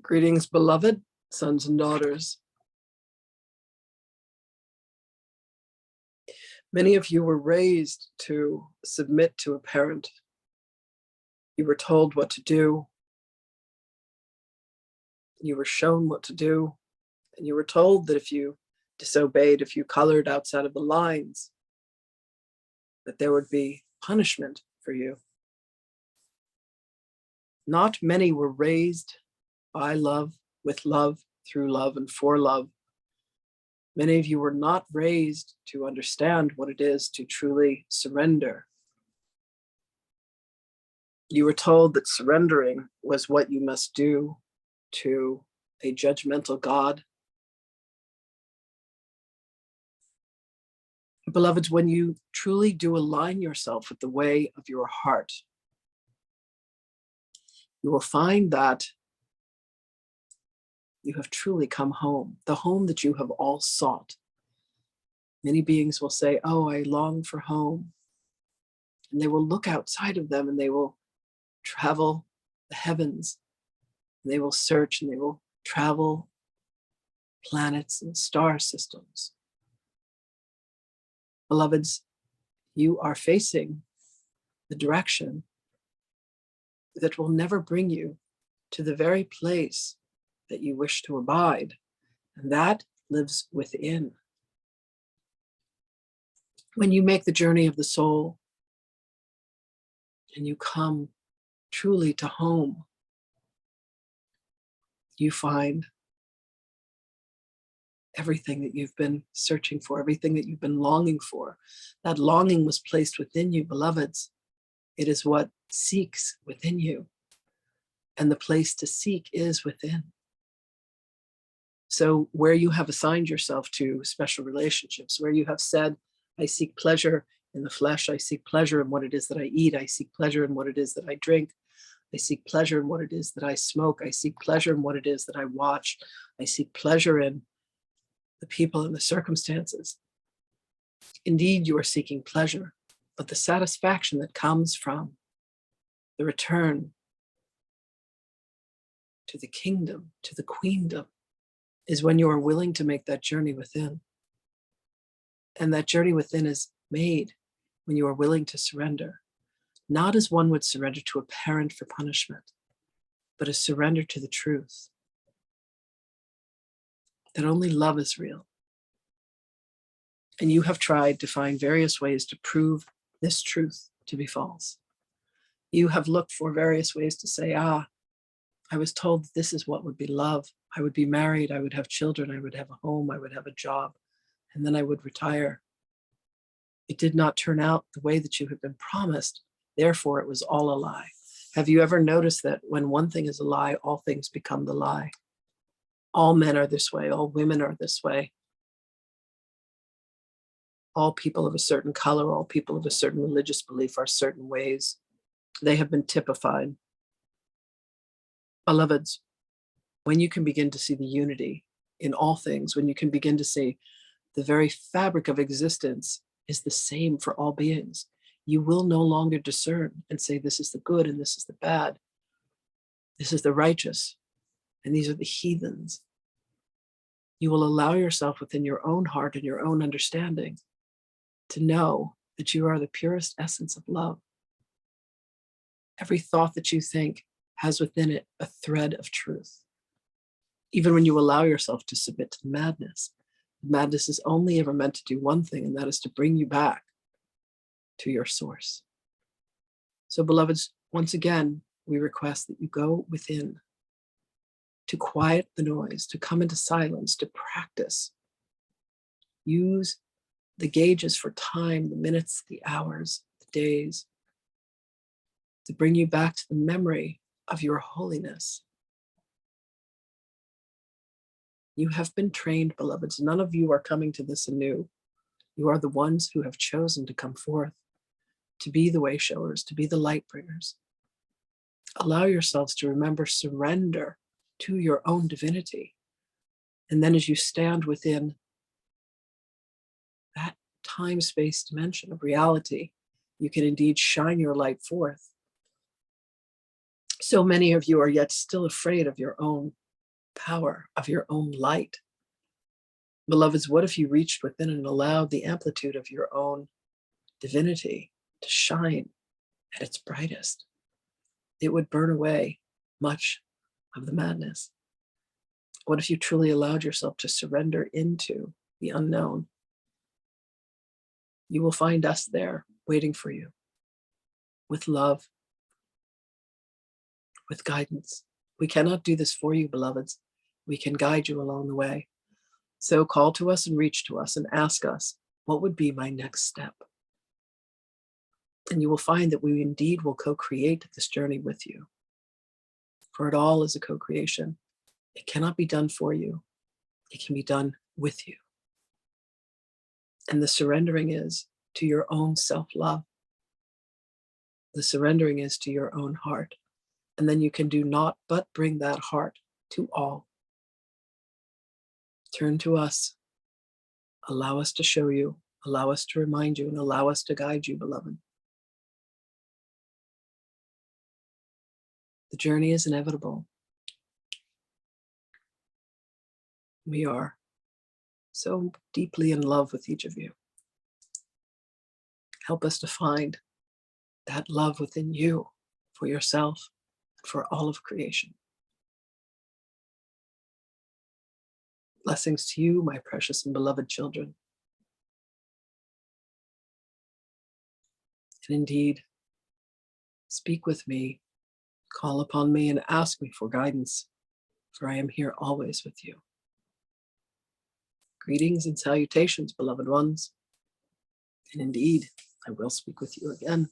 Greetings, beloved sons and daughters. Many of you were raised to submit to a parent. You were told what to do. You were shown what to do. And you were told that if you disobeyed, if you colored outside of the lines, that there would be punishment for you. Not many were raised by love, with love, through love, and for love. Many of you were not raised to understand what it is to truly surrender. You were told that surrendering was what you must do to a judgmental God. Beloveds, when you truly do align yourself with the way of your heart, you will find that you have truly come home, the home that you have all sought. Many beings will say, "Oh, I long for home." And they will look outside of them and they will travel the heavens. And they will search and they will travel planets and star systems. Beloveds, you are facing the direction that will never bring you to the very place that you wish to abide, and that lives within. When you make the journey of the soul and you come truly to home, you find everything that you've been searching for, everything that you've been longing for. That longing was placed within you, beloveds. It is what seeks within you, and the place to seek is within. So where you have assigned yourself to special relationships, where you have said, "I seek pleasure in the flesh, I seek pleasure in what it is that I eat, I seek pleasure in what it is that I drink, I seek pleasure in what it is that I smoke, I seek pleasure in what it is that I watch, I seek pleasure in the people and the circumstances." Indeed, you are seeking pleasure, but the satisfaction that comes from the return to the kingdom, to the queendom, is when you are willing to make that journey within. And that journey within is made when you are willing to surrender, not as one would surrender to a parent for punishment, but a surrender to the truth that only love is real. And you have tried to find various ways to prove this truth to be false. You have looked for various ways to say, I was told that this is what would be love. I would be married, I would have children, I would have a home, I would have a job, and then I would retire. It did not turn out the way that you had been promised. Therefore, it was all a lie. Have you ever noticed that when one thing is a lie, all things become the lie? All men are this way, all women are this way. All people of a certain color, all people of a certain religious belief are certain ways. They have been typified. Beloveds, when you can begin to see the unity in all things, when you can begin to see the very fabric of existence is the same for all beings, you will no longer discern and say, this is the good and this is the bad. This is the righteous and these are the heathens. You will allow yourself within your own heart and your own understanding to know that you are the purest essence of love. Every thought that you think has within it a thread of truth. Even when you allow yourself to submit to madness, madness is only ever meant to do one thing, and that is to bring you back to your source. So, beloveds, once again, we request that you go within to quiet the noise, to come into silence, to practice. Use the gauges for time, the minutes, the hours, the days, to bring you back to the memory of your holiness. You have been trained, beloveds. None of you are coming to this anew. You are the ones who have chosen to come forth, to be the way showers, to be the light bringers. Allow yourselves to remember surrender to your own divinity. And then as you stand within that time-space dimension of reality, you can indeed shine your light forth. So many of you are yet still afraid of your own power of your own light. Beloveds, what if you reached within and allowed the amplitude of your own divinity to shine at its brightest? It would burn away much of the madness. What if you truly allowed yourself to surrender into the unknown? You will find us there waiting for you with love, with guidance. We cannot do this for you, beloveds. We can guide you along the way. So call to us and reach to us and ask us, what would be my next step? And you will find that we indeed will co-create this journey with you. For it all is a co-creation. It cannot be done for you. It can be done with you. And the surrendering is to your own self-love. The surrendering is to your own heart. And then you can do naught but bring that heart to all. Turn to us. Allow us to show you. Allow us to remind you and allow us to guide you, beloved. The journey is inevitable. We are so deeply in love with each of you. Help us to find that love within you, for yourself, and for all of creation. Blessings to you, my precious and beloved children. And indeed, speak with me, call upon me, and ask me for guidance, for I am here always with you. Greetings and salutations, beloved ones. And indeed, I will speak with you again.